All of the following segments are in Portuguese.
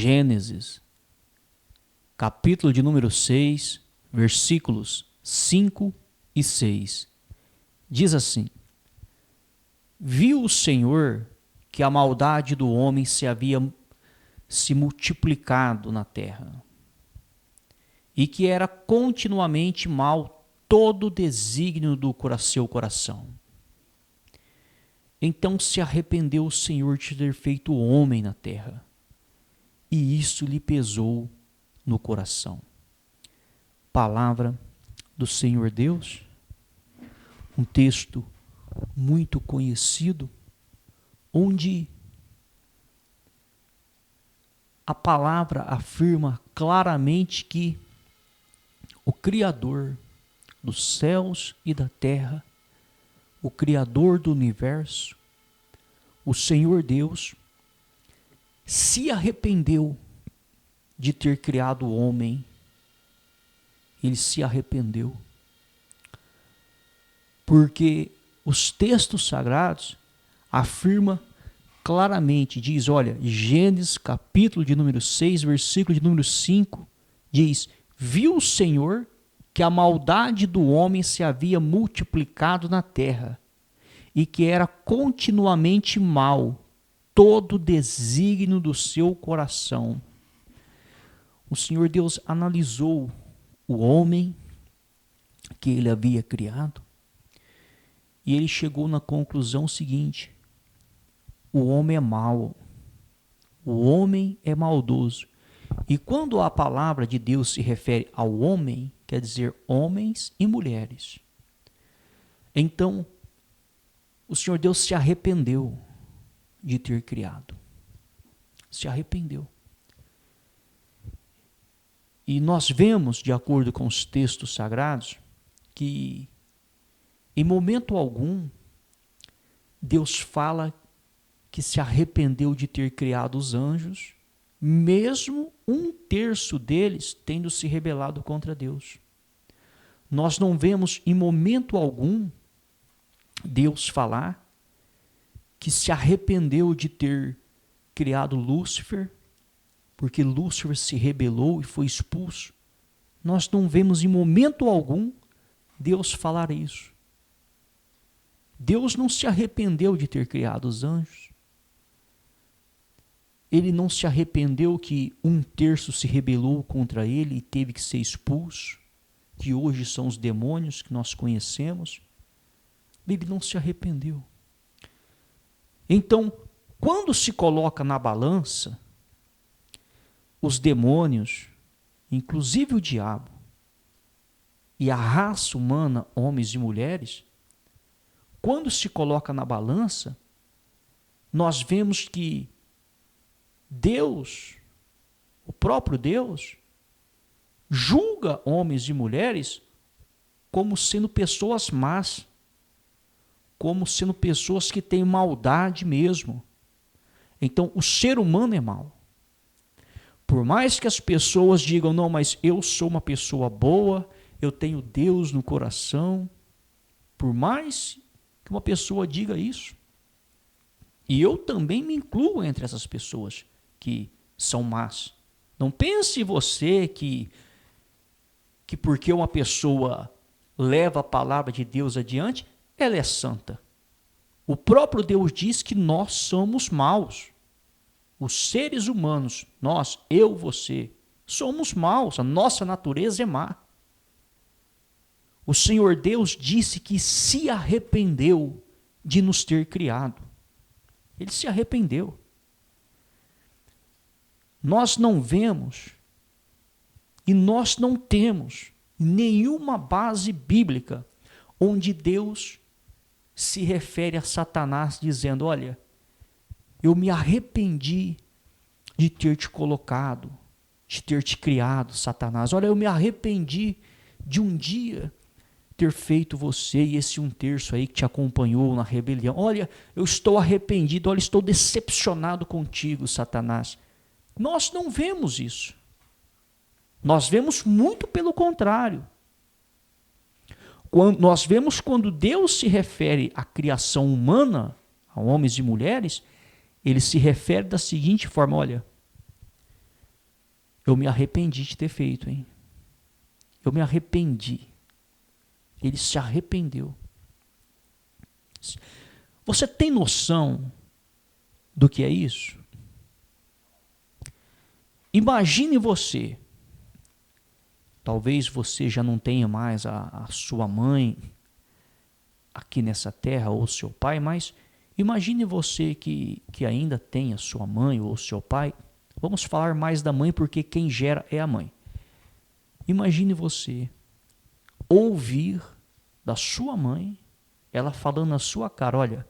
Gênesis, capítulo de número 6, versículos 5 e 6. Diz assim: Viu o Senhor que a maldade do homem havia se multiplicado na terra, e que era continuamente mal todo o desígnio do seu coração. Então se arrependeu o Senhor de ter feito o homem na terra, e isso lhe pesou no coração. Palavra do Senhor Deus, um texto muito conhecido, onde a palavra afirma claramente que o Criador dos céus e da terra, o Criador do universo, o Senhor Deus, se arrependeu de ter criado o homem. Ele se arrependeu. Porque os textos sagrados afirmam claramente, diz, olha, Gênesis capítulo de número 6, versículo de número 5, diz: Viu o Senhor que a maldade do homem se havia multiplicado na terra, e que era continuamente mal todo o desígnio do seu coração. O Senhor Deus analisou o homem que ele havia criado, e ele chegou na conclusão seguinte: o homem é mau, o homem é maldoso. E quando a palavra de Deus se refere ao homem, quer dizer homens e mulheres. Então, o Senhor Deus se arrependeu de ter criado. Se arrependeu. E nós vemos, de acordo com os textos sagrados, que em momento algum Deus fala que se arrependeu de ter criado os anjos, mesmo 1/3 deles tendo se rebelado contra Deus. Nós não vemos em momento algum Deus falar que se arrependeu de ter criado Lúcifer, porque Lúcifer se rebelou e foi expulso. Nós não vemos em momento algum Deus falar isso. Deus não se arrependeu de ter criado os anjos. Ele não se arrependeu que 1/3 se rebelou contra ele e teve que ser expulso, que hoje são os demônios que nós conhecemos. Ele não se arrependeu. Então, quando se coloca na balança os demônios, inclusive o diabo, e a raça humana, homens e mulheres, quando se coloca na balança, nós vemos que Deus, o próprio Deus, julga homens e mulheres como sendo pessoas más, como sendo pessoas que têm maldade mesmo. Então, o ser humano é mau. Por mais que as pessoas digam, não, mas eu sou uma pessoa boa, eu tenho Deus no coração, por mais que uma pessoa diga isso, e eu também me incluo entre essas pessoas que são más. Não pense você que porque uma pessoa leva a palavra de Deus adiante, ela é santa. O próprio Deus diz que nós somos maus. Os seres humanos, nós, eu, você, somos maus. A nossa natureza é má. O Senhor Deus disse que se arrependeu de nos ter criado. Ele se arrependeu. Nós não vemos e nós não temos nenhuma base bíblica onde Deus se refere a Satanás dizendo, olha, eu me arrependi de ter te colocado, de ter te criado, Satanás. Olha, eu me arrependi de um dia ter feito você e esse 1/3 aí que te acompanhou na rebelião. Olha, eu estou arrependido, olha, estou decepcionado contigo, Satanás. Nós não vemos isso. Nós vemos muito pelo contrário. Nós vemos quando Deus se refere à criação humana, a homens e mulheres, ele se refere da seguinte forma, olha, Eu me arrependi de ter feito, hein? Eu me arrependi. Ele se arrependeu. Você tem noção do que é isso? Imagine você. Talvez você já não tenha mais a sua mãe aqui nessa terra ou seu pai, mas imagine você que ainda tem a sua mãe ou seu pai. Vamos falar mais da mãe porque quem gera é a mãe. Imagine você ouvir da sua mãe, ela falando na sua cara, olha,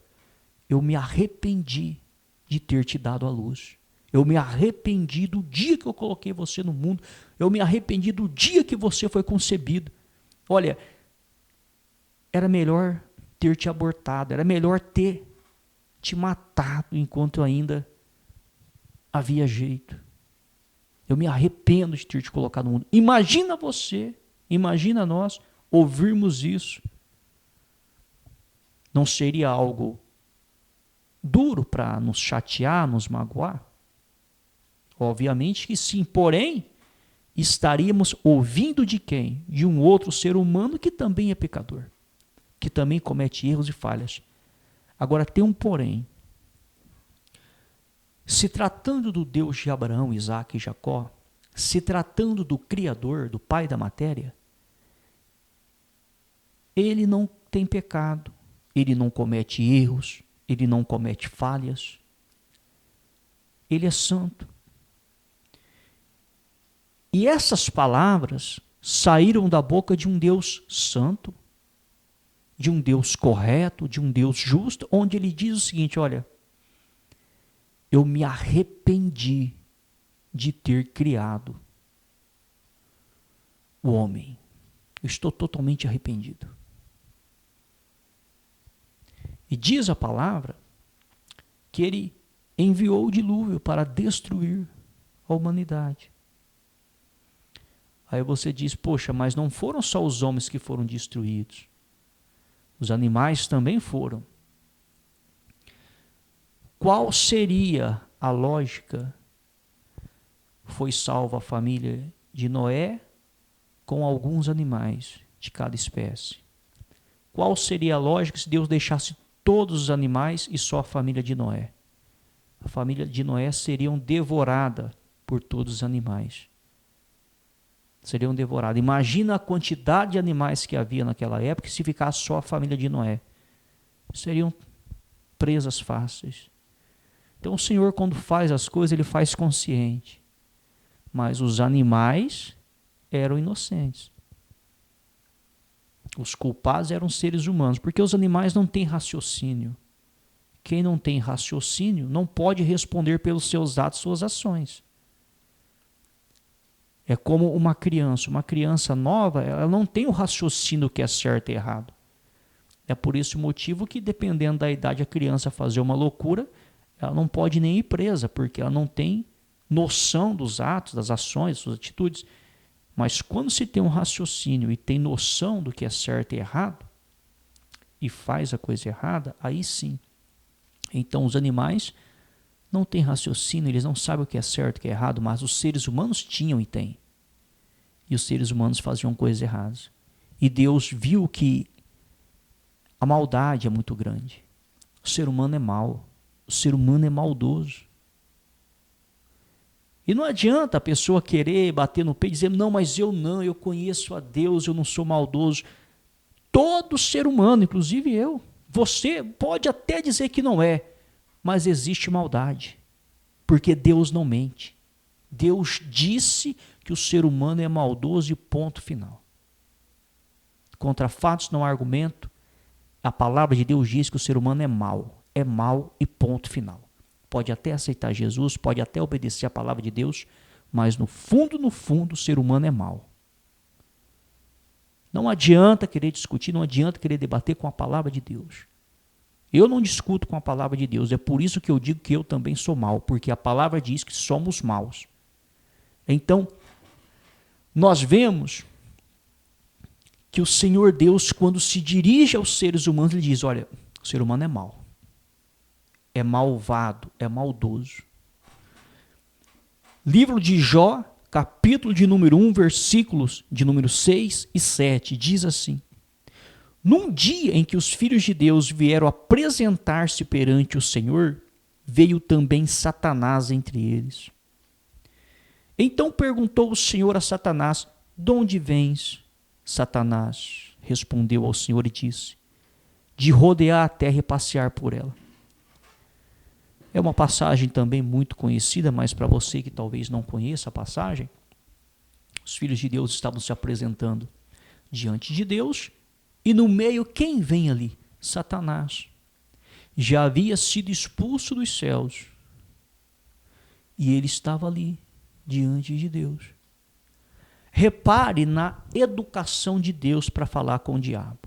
eu me arrependi de ter te dado a luz. Eu me arrependi do dia que eu coloquei você no mundo. Eu me arrependi do dia que você foi concebido. Olha, era melhor ter te abortado, era melhor ter te matado enquanto ainda havia jeito. Eu me arrependo de ter te colocado no mundo. Imagina você, imagina nós ouvirmos isso. Não seria algo duro para nos chatear, nos magoar? Obviamente que sim, porém, estaríamos ouvindo de quem? De um outro ser humano que também é pecador, que também comete erros e falhas. Agora tem um porém. Se tratando do Deus de Abraão, Isaque e Jacó, se tratando do Criador, do Pai da matéria, ele não tem pecado, ele não comete erros, ele não comete falhas, ele é santo. E essas palavras saíram da boca de um Deus santo, de um Deus correto, de um Deus justo, onde ele diz o seguinte, olha, eu me arrependi de ter criado o homem. Eu estou totalmente arrependido. E diz a palavra que ele enviou o dilúvio para destruir a humanidade. Aí você diz, poxa, mas não foram só os homens que foram destruídos. Os animais também foram. Qual seria a lógica? Foi salva a família de Noé com alguns animais de cada espécie. Qual seria a lógica se Deus deixasse todos os animais e só a família de Noé? A família de Noé seriam devorada por todos os animais. Seriam devorados. Imagina a quantidade de animais que havia naquela época se ficasse só a família de Noé. Seriam presas fáceis. Então o Senhor, quando faz as coisas, ele faz consciente. Mas os animais eram inocentes. Os culpados eram seres humanos, porque os animais não têm raciocínio. Quem não tem raciocínio não pode responder pelos seus atos, suas ações. É como uma criança nova, ela não tem o raciocínio do que é certo e errado. É por esse motivo que, dependendo da idade, a criança fazer uma loucura, ela não pode nem ir presa, porque ela não tem noção dos atos, das ações, das suas atitudes. Mas quando se tem um raciocínio e tem noção do que é certo e errado, e faz a coisa errada, aí sim. Então os animais não têm raciocínio, eles não sabem o que é certo e o que é errado, mas os seres humanos tinham e têm. E os seres humanos faziam coisas erradas. E Deus viu que a maldade é muito grande. O ser humano é mau. O ser humano é maldoso. E não adianta a pessoa querer bater no peito e dizer, não, mas eu conheço a Deus, eu não sou maldoso. Todo ser humano, inclusive eu, você pode até dizer que não é, mas existe maldade, porque Deus não mente. Deus disse que o ser humano é maldoso e ponto final. Contra fatos não há argumento. A palavra de Deus diz que o ser humano é mau e ponto final. Pode até aceitar Jesus, pode até obedecer a palavra de Deus, mas no fundo, o ser humano é mau. Não adianta querer discutir, não adianta querer debater com a palavra de Deus. Eu não discuto com a palavra de Deus, é por isso que eu digo que eu também sou mau, porque a palavra diz que somos maus. Então, nós vemos que o Senhor Deus, quando se dirige aos seres humanos, ele diz, olha, o ser humano é mau. É malvado, é maldoso. Livro de Jó, capítulo de número 1, versículos de número 6 e 7, diz assim: Num dia em que os filhos de Deus vieram apresentar-se perante o Senhor, veio também Satanás entre eles. Então perguntou o Senhor a Satanás: De onde vens? Satanás respondeu ao Senhor e disse: De rodear a terra e passear por ela. É uma passagem também muito conhecida, mas para você que talvez não conheça a passagem, os filhos de Deus estavam se apresentando diante de Deus e no meio quem vem ali? Satanás. Já havia sido expulso dos céus e ele estava ali diante de Deus. Repare na educação de Deus para falar com o diabo.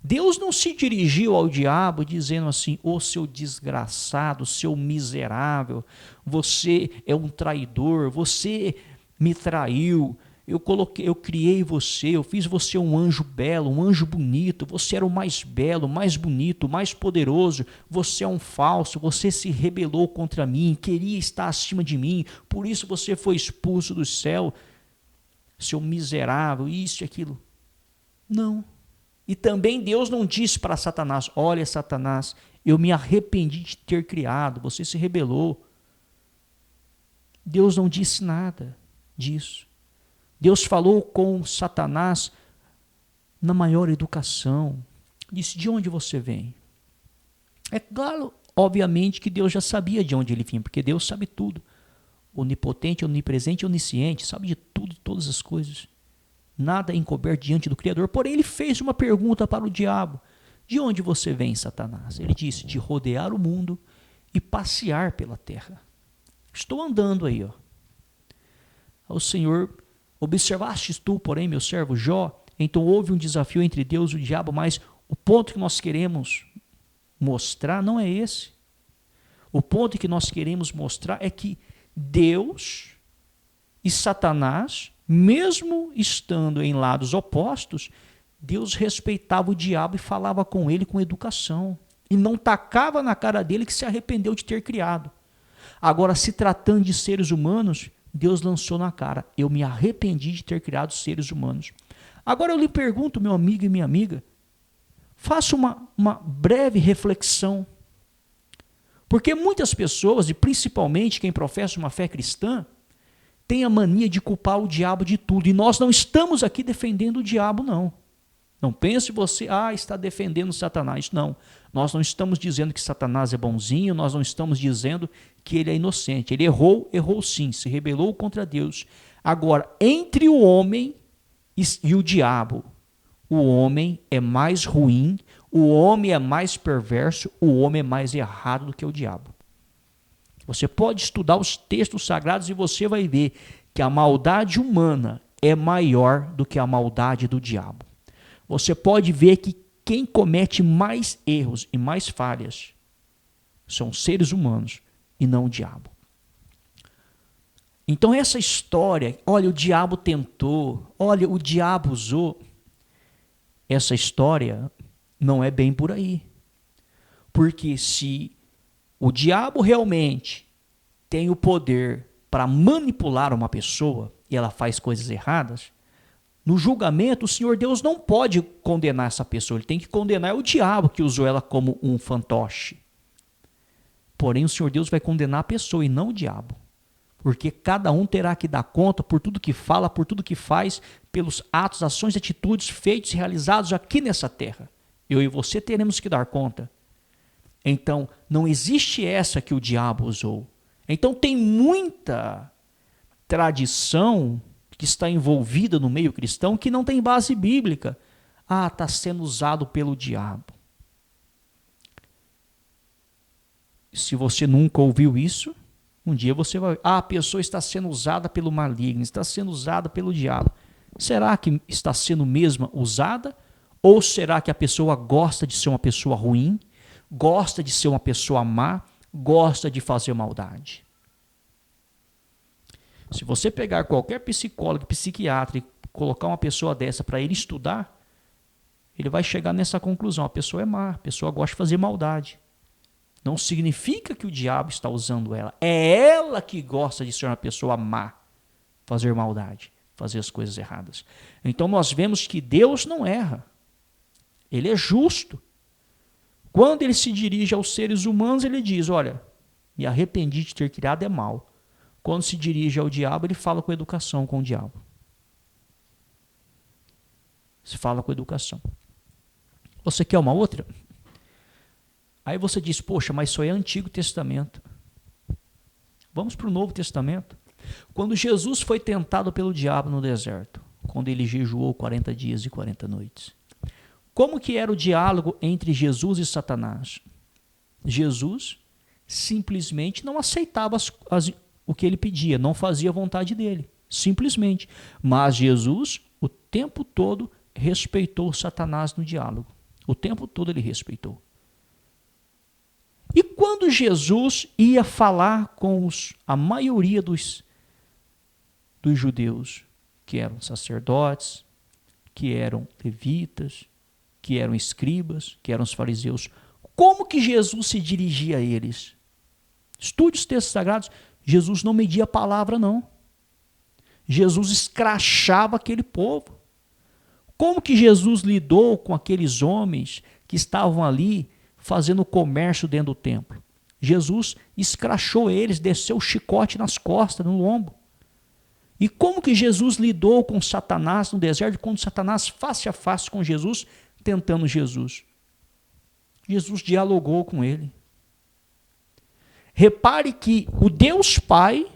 Deus não se dirigiu ao diabo dizendo assim: ô seu desgraçado, seu miserável, você é um traidor, você me traiu, eu criei você, eu fiz você um anjo belo, um anjo bonito, você era o mais belo, mais bonito, mais poderoso, você é um falso, você se rebelou contra mim, queria estar acima de mim, por isso você foi expulso do céu, seu miserável, isso e aquilo. Não. E também Deus não disse para Satanás: olha, Satanás, eu me arrependi de ter criado, você se rebelou. Deus não disse nada disso. Deus falou com Satanás na maior educação. Disse: de onde você vem? É claro, obviamente, que Deus já sabia de onde ele vinha, porque Deus sabe tudo. Onipotente, onipresente, onisciente, sabe de tudo, de todas as coisas. Nada é encoberto diante do Criador. Porém, ele fez uma pergunta para o diabo: de onde você vem, Satanás? Ele disse: de rodear o mundo e passear pela terra. Estou andando aí, ó. O Senhor: observastes tu, porém, meu servo Jó? Então houve um desafio entre Deus e o diabo, mas o ponto que nós queremos mostrar não é esse. O ponto que nós queremos mostrar é que Deus e Satanás, mesmo estando em lados opostos, Deus respeitava o diabo e falava com ele com educação. E não tacava na cara dele que se arrependeu de ter criado. Agora, se tratando de seres humanos, Deus lançou na cara: eu me arrependi de ter criado seres humanos. Agora eu lhe pergunto, meu amigo e minha amiga, faça uma breve reflexão. Porque muitas pessoas, e principalmente quem professa uma fé cristã, tem a mania de culpar o diabo de tudo. E nós não estamos aqui defendendo o diabo, não. Não pense você, está defendendo Satanás. Não, nós não estamos dizendo que Satanás é bonzinho, nós não estamos dizendo que ele é inocente. Ele errou sim, se rebelou contra Deus. Agora, entre o homem e o diabo, o homem é mais ruim, o homem é mais perverso, o homem é mais errado do que o diabo. Você pode estudar os textos sagrados e você vai ver que a maldade humana é maior do que a maldade do diabo. Você pode ver que quem comete mais erros e mais falhas são seres humanos e não o diabo. Então essa história, olha, o diabo tentou, olha, o diabo usou, essa história não é bem por aí. Porque se o diabo realmente tem o poder para manipular uma pessoa e ela faz coisas erradas, no julgamento o Senhor Deus não pode condenar essa pessoa, ele tem que condenar o diabo que usou ela como um fantoche. Porém o Senhor Deus vai condenar a pessoa e não o diabo, porque cada um terá que dar conta por tudo que fala, por tudo que faz, pelos atos, ações, atitudes feitos e realizados aqui nessa terra. Eu e você teremos que dar conta. Então, não existe essa que o diabo usou. Então, tem muita tradição que está envolvida no meio cristão que não tem base bíblica. Está sendo usado pelo diabo. Se você nunca ouviu isso, um dia você vai ver: a pessoa está sendo usada pelo maligno, está sendo usada pelo diabo. Será que está sendo mesmo usada? Ou será que a pessoa gosta de ser uma pessoa ruim? Gosta de ser uma pessoa má, gosta de fazer maldade. Se você pegar qualquer psicólogo, psiquiatra e colocar uma pessoa dessa para ele estudar, ele vai chegar nessa conclusão: a pessoa é má, a pessoa gosta de fazer maldade. Não significa que o diabo está usando ela, é ela que gosta de ser uma pessoa má. fazer maldade, fazer as coisas erradas. Então nós vemos que Deus não erra. Ele é justo. Quando ele se dirige aos seres humanos, ele diz, olha, me arrependi de ter criado é mal. Quando se dirige ao diabo, ele fala com educação com o diabo. Se fala com educação. Você quer uma outra? Aí você diz, poxa, mas isso é Antigo Testamento. Vamos para o Novo Testamento. Quando Jesus foi tentado pelo diabo no deserto, quando ele jejuou 40 dias e 40 noites, como que era o diálogo entre Jesus e Satanás? Jesus simplesmente não aceitava o que ele pedia, não fazia a vontade dele, simplesmente. Mas Jesus, o tempo todo, respeitou Satanás no diálogo. O tempo todo ele respeitou. E quando Jesus ia falar com a maioria dos judeus, que eram sacerdotes, que eram levitas, que eram escribas, que eram os fariseus, como que Jesus se dirigia a eles? Estude os textos sagrados, Jesus não media a palavra, não. Jesus escrachava aquele povo. Como que Jesus lidou com aqueles homens que estavam ali fazendo comércio dentro do templo? Jesus escrachou eles, desceu o chicote nas costas, no lombo. E como que Jesus lidou com Satanás no deserto, quando Satanás face a face com Jesus, tentando Jesus? Jesus dialogou com ele. Repare que o Deus Pai,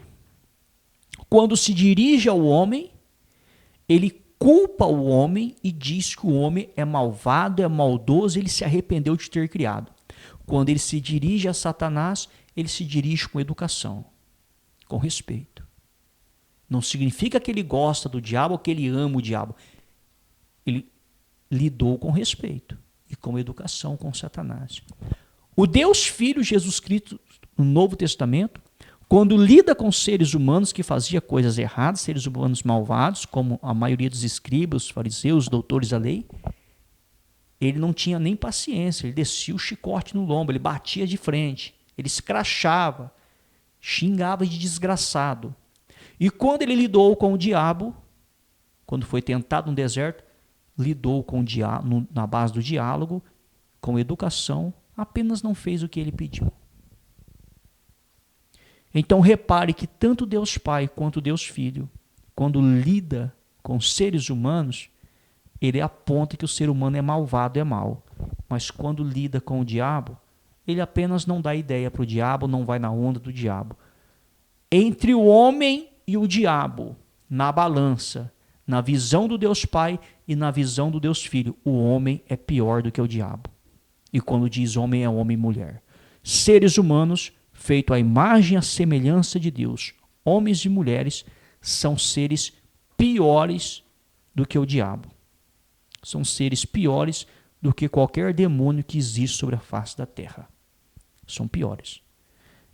quando se dirige ao homem, ele culpa o homem e diz que o homem é malvado, é maldoso, ele se arrependeu de ter criado. Quando ele se dirige a Satanás, ele se dirige com educação, com respeito. Não significa que ele gosta do diabo ou que ele ama o diabo. Ele lidou com respeito e com educação com Satanás. O Deus Filho, Jesus Cristo, no Novo Testamento, quando lida com seres humanos que faziam coisas erradas, seres humanos malvados, como a maioria dos escribas, fariseus, doutores da lei, ele não tinha nem paciência, ele descia o chicote no lombo, ele batia de frente, ele escrachava, xingava de desgraçado. E quando ele lidou com o diabo, quando foi tentado no deserto, lidou com o diabo, na base do diálogo, com educação, apenas não fez o que ele pediu. Então repare que tanto Deus Pai quanto Deus Filho, quando lida com seres humanos, ele aponta que o ser humano é malvado, é mau. Mas quando lida com o diabo, ele apenas não dá ideia para o diabo, não vai na onda do diabo. Entre o homem e o diabo, na balança, na visão do Deus Pai e na visão do Deus Filho, o homem é pior do que o diabo. E quando diz homem, é homem e mulher. Seres humanos, feito à imagem e à semelhança de Deus, homens e mulheres, são seres piores do que o diabo. São seres piores do que qualquer demônio que existe sobre a face da terra. São piores.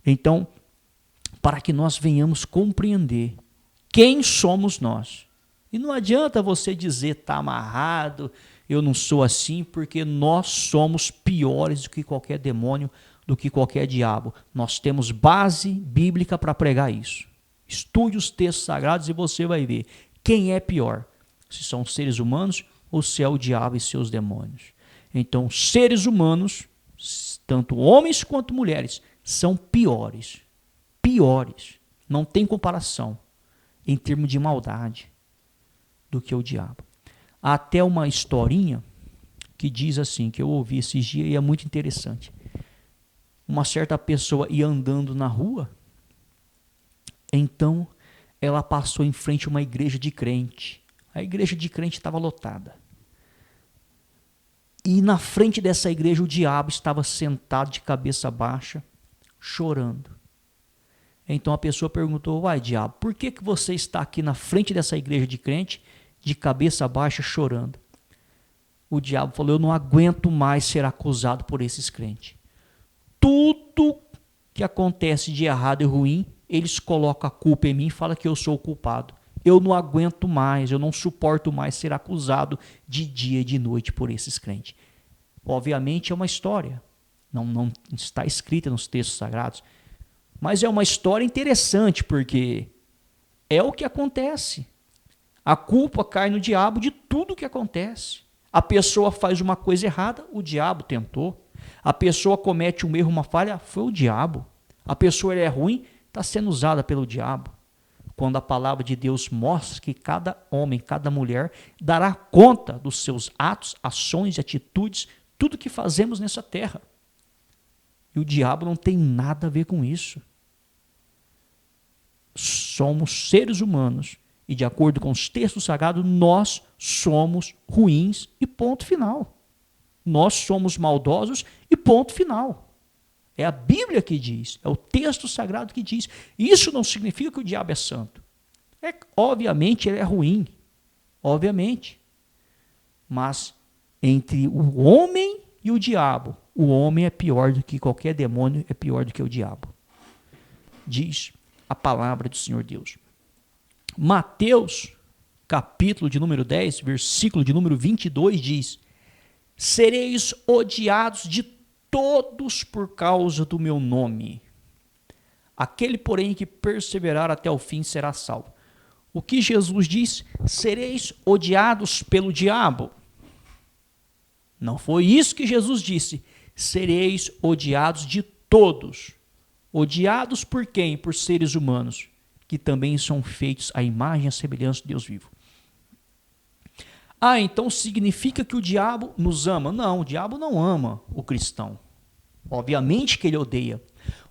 Então, para que nós venhamos compreender quem somos nós. E não adianta você dizer, está amarrado, eu não sou assim, porque nós somos piores do que qualquer demônio, do que qualquer diabo. Nós temos base bíblica para pregar isso. Estude os textos sagrados e você vai ver quem é pior. Se são seres humanos ou se é o diabo e seus demônios. Então, seres humanos, tanto homens quanto mulheres, são piores. Piores. Não tem comparação em termos de maldade do que o diabo. Há até uma historinha que diz assim, que eu ouvi esses dias e é muito interessante. Uma certa pessoa ia andando na rua, então ela passou em frente a uma igreja de crente. A igreja de crente estava lotada. E na frente dessa igreja o diabo estava sentado de cabeça baixa, chorando. Então a pessoa perguntou, uai, diabo, por que você está aqui na frente dessa igreja de crente, de cabeça baixa, chorando? O diabo falou, eu não aguento mais ser acusado por esses crentes. Tudo que acontece de errado e ruim, eles colocam a culpa em mim e falam que eu sou o culpado. Eu não aguento mais, eu não suporto mais ser acusado de dia e de noite por esses crentes. Obviamente é uma história, não está escrita nos textos sagrados, mas é uma história interessante porque É o que acontece. A culpa cai no diabo de tudo que acontece. A pessoa faz uma coisa errada, o diabo tentou. A pessoa comete um erro, uma falha, foi o diabo. A pessoa é ruim, está sendo usada pelo diabo. Quando a palavra de Deus mostra que cada homem, cada mulher dará conta dos seus atos, ações e atitudes, tudo que fazemos nessa terra. E o diabo não tem nada a ver com isso. Somos seres humanos e, de acordo com os textos sagrados, nós somos ruins e ponto final. Nós somos maldosos e ponto final. É a Bíblia que diz, é o texto sagrado que diz. Isso não significa que o diabo é santo. Obviamente ele é ruim, obviamente. Mas entre o homem e o diabo, o homem é pior do que qualquer demônio, é pior do que o diabo. Diz a palavra do Senhor Deus. Mateus, capítulo de número 10, versículo de número 22 diz: sereis odiados de todos por causa do meu nome. Aquele, porém, que perseverar até o fim será salvo. O que Jesus diz? Sereis odiados pelo diabo. Não foi isso que Jesus disse. Sereis odiados de todos. Odiados por quem? Por seres humanos, que também são feitos à imagem e à semelhança de Deus vivo. Ah, então significa que o diabo nos ama? Não, o diabo não ama o cristão. Obviamente que ele odeia.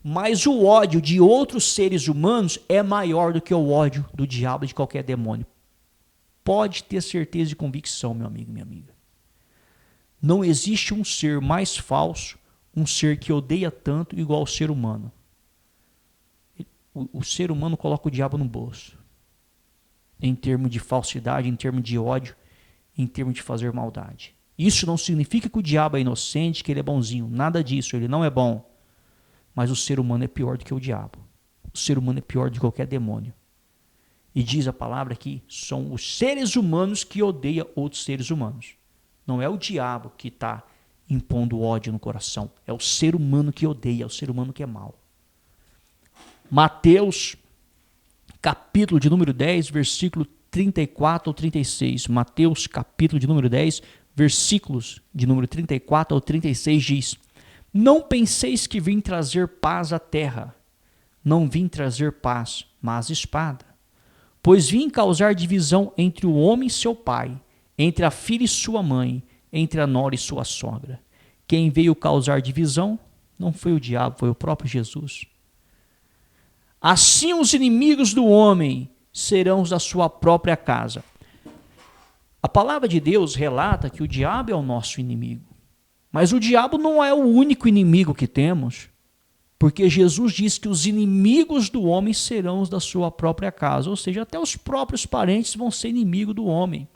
Mas o ódio de outros seres humanos é maior do que o ódio do diabo e de qualquer demônio. Pode ter certeza e convicção, meu amigo e minha amiga. Não existe um ser mais falso, um ser que odeia tanto igual ao ser humano. O ser humano coloca o diabo no bolso. Em termos de falsidade, em termos de ódio, em termos de fazer maldade. Isso não significa que o diabo é inocente, que ele é bonzinho. Nada disso, ele não é bom. Mas o ser humano é pior do que o diabo. O ser humano é pior do que qualquer demônio. E diz a palavra que são os seres humanos que odeiam outros seres humanos. Não é o diabo que está impondo ódio no coração. É o ser humano que odeia, é o ser humano que é mau. Mateus, capítulo de número 10, versículo 34 ao 36. Mateus, capítulo de número 10, versículos de número 34 ao 36 diz: não penseis que vim trazer paz à terra. Não vim trazer paz, mas espada. Pois vim causar divisão entre o homem e seu pai, entre a filha e sua mãe, entre a nora e sua sogra. Quem veio causar divisão não foi o diabo, foi o próprio Jesus. Assim os inimigos do homem serão os da sua própria casa. A palavra de Deus relata que o diabo é o nosso inimigo. Mas o diabo não é o único inimigo que temos, porque Jesus diz que os inimigos do homem serão os da sua própria casa, ou seja, até os próprios parentes vão ser inimigos do homem.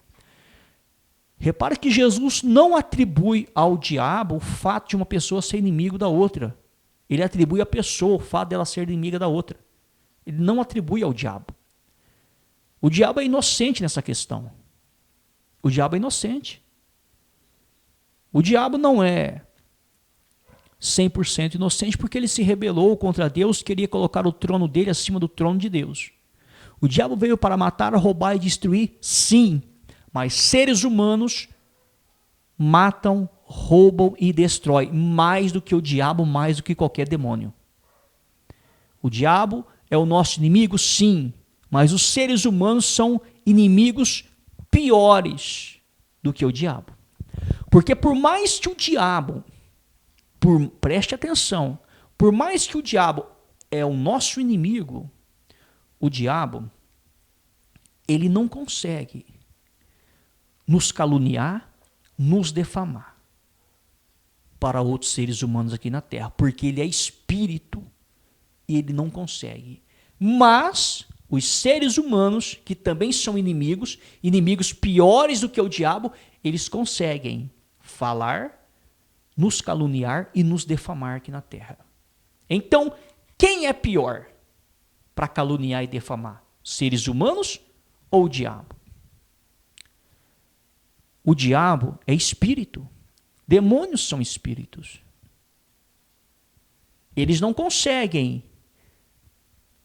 Repare que Jesus não atribui ao diabo o fato de uma pessoa ser inimigo da outra. Ele atribui à pessoa o fato dela ser inimiga da outra. Ele não atribui ao diabo. O diabo é inocente nessa questão. O diabo é inocente. O diabo não é 100% inocente porque ele se rebelou contra Deus, queria colocar o trono dele acima do trono de Deus. O diabo veio para matar, roubar e destruir? Sim. Mas seres humanos matam, roubam e destroem mais do que o diabo, mais do que qualquer demônio. O diabo é o nosso inimigo? Sim. Mas os seres humanos são inimigos piores do que o diabo. Porque por mais que o diabo, preste atenção, por mais que o diabo é o nosso inimigo, o diabo, ele não consegue nos caluniar, nos defamar para outros seres humanos aqui na terra, porque ele é espírito e ele não consegue. Mas os seres humanos, que também são inimigos, inimigos piores do que o diabo, eles conseguem falar, nos caluniar e nos defamar aqui na terra. Então, quem é pior para caluniar e defamar? Seres humanos ou o diabo? O diabo é espírito. Demônios são espíritos. Eles não conseguem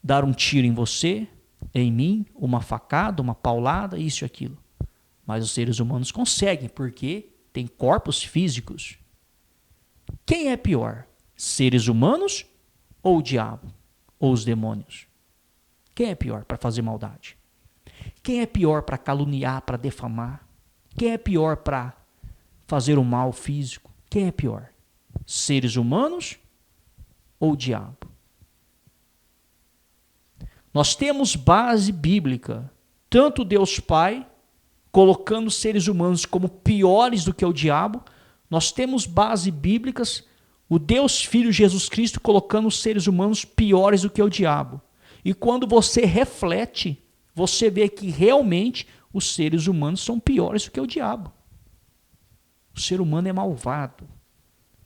dar um tiro em você, em mim uma facada, uma paulada, isso e aquilo. Mas os seres humanos conseguem, porque têm corpos físicos. Quem é pior? Seres humanos ou o diabo? Ou os demônios? Quem é pior para fazer maldade? Quem é pior para caluniar, para defamar? Quem é pior para fazer o mal físico? Quem é pior? Seres humanos ou o diabo? Nós temos base bíblica, tanto Deus Pai, colocando seres humanos como piores do que o diabo, nós temos base bíblicas, o Deus Filho Jesus Cristo colocando os seres humanos piores do que o diabo. E quando você reflete, você vê que realmente os seres humanos são piores do que o diabo. O ser humano é malvado.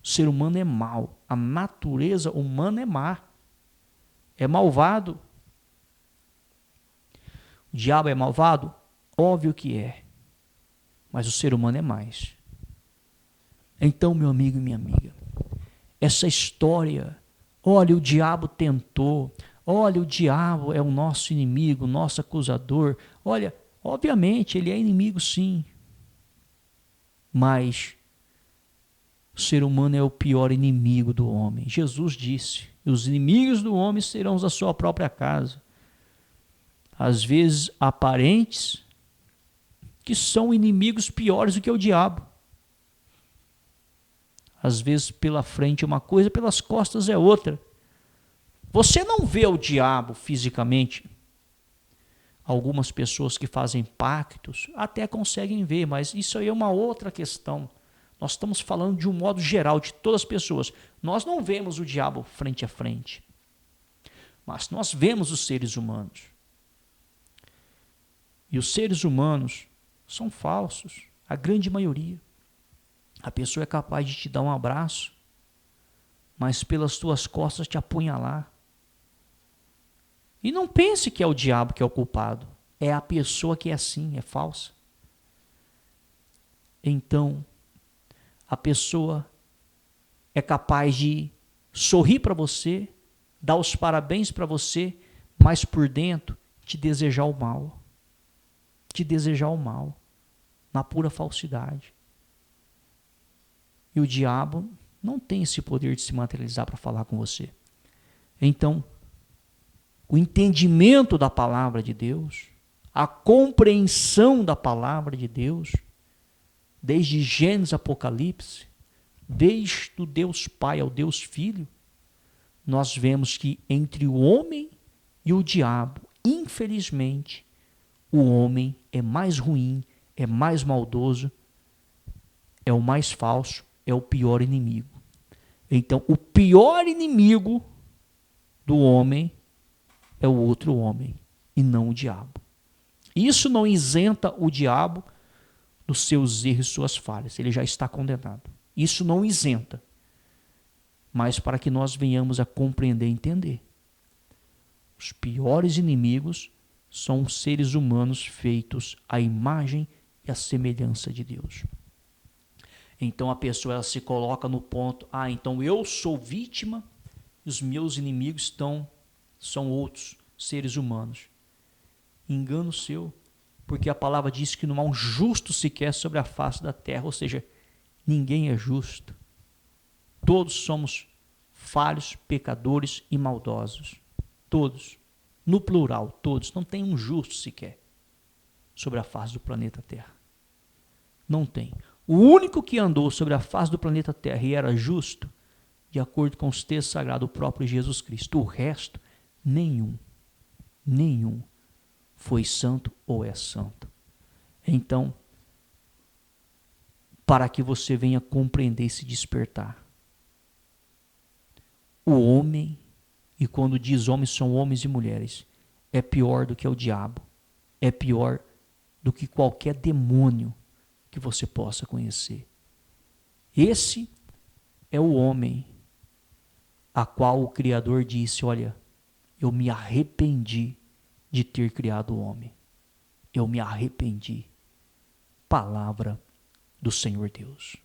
O ser humano é mau. A natureza humana é má. É malvado. O diabo é malvado? Óbvio que é. Mas o ser humano é mais. Então, meu amigo e minha amiga, essa história, olha, o diabo tentou, olha, o diabo é o nosso inimigo, nosso acusador. Olha, obviamente ele é inimigo sim. Mas o ser humano é o pior inimigo do homem. Jesus disse, os inimigos do homem serão os da sua própria casa. Às vezes aparentes, que são inimigos piores do que o diabo. Às vezes pela frente é uma coisa, pelas costas é outra. Você não vê o diabo fisicamente. Algumas pessoas que fazem pactos até conseguem ver, mas isso aí é uma outra questão. Nós estamos falando de um modo geral, de todas as pessoas. Nós não vemos o diabo frente a frente, mas nós vemos os seres humanos. E os seres humanos são falsos, a grande maioria. A pessoa é capaz de te dar um abraço, mas pelas tuas costas te apunhalar. E não pense que é o diabo que é o culpado. É a pessoa que é assim, é falsa. Então, a pessoa é capaz de sorrir para você, dar os parabéns para você, mas por dentro te desejar o mal. Te desejar o mal, na pura falsidade. E o diabo não tem esse poder de se materializar para falar com você. Então, o entendimento da palavra de Deus, a compreensão da palavra de Deus, desde Gênesis a Apocalipse, desde o Deus Pai ao Deus Filho, nós vemos que entre o homem e o diabo, infelizmente, o homem é mais ruim, é mais maldoso, é o mais falso, é o pior inimigo. Então, o pior inimigo do homem é o outro homem e não o diabo. Isso não isenta o diabo dos seus erros e suas falhas. Ele já está condenado. Isso não isenta. Mas para que nós venhamos a compreender e entender. Os piores inimigos são seres humanos feitos à imagem e à semelhança de Deus. Então a pessoa ela se coloca no ponto, então eu sou vítima e os meus inimigos são outros seres humanos. Engano seu, porque a palavra diz que não há um justo sequer sobre a face da terra, ou seja, ninguém é justo. Todos somos falhos, pecadores e maldosos. Todos. No plural, todos. Não tem um justo sequer sobre a face do planeta Terra. Não tem. O único que andou sobre a face do planeta Terra e era justo, de acordo com os textos sagrados, o próprio Jesus Cristo. O resto, nenhum foi santo ou é santo. Então, para que você venha compreender e se despertar, o homem, e quando diz homens, são homens e mulheres, é pior do que o diabo, é pior do que qualquer demônio que você possa conhecer. Esse é o homem a qual o Criador disse, olha, eu me arrependi de ter criado o homem. Eu me arrependi. Palavra do Senhor Deus.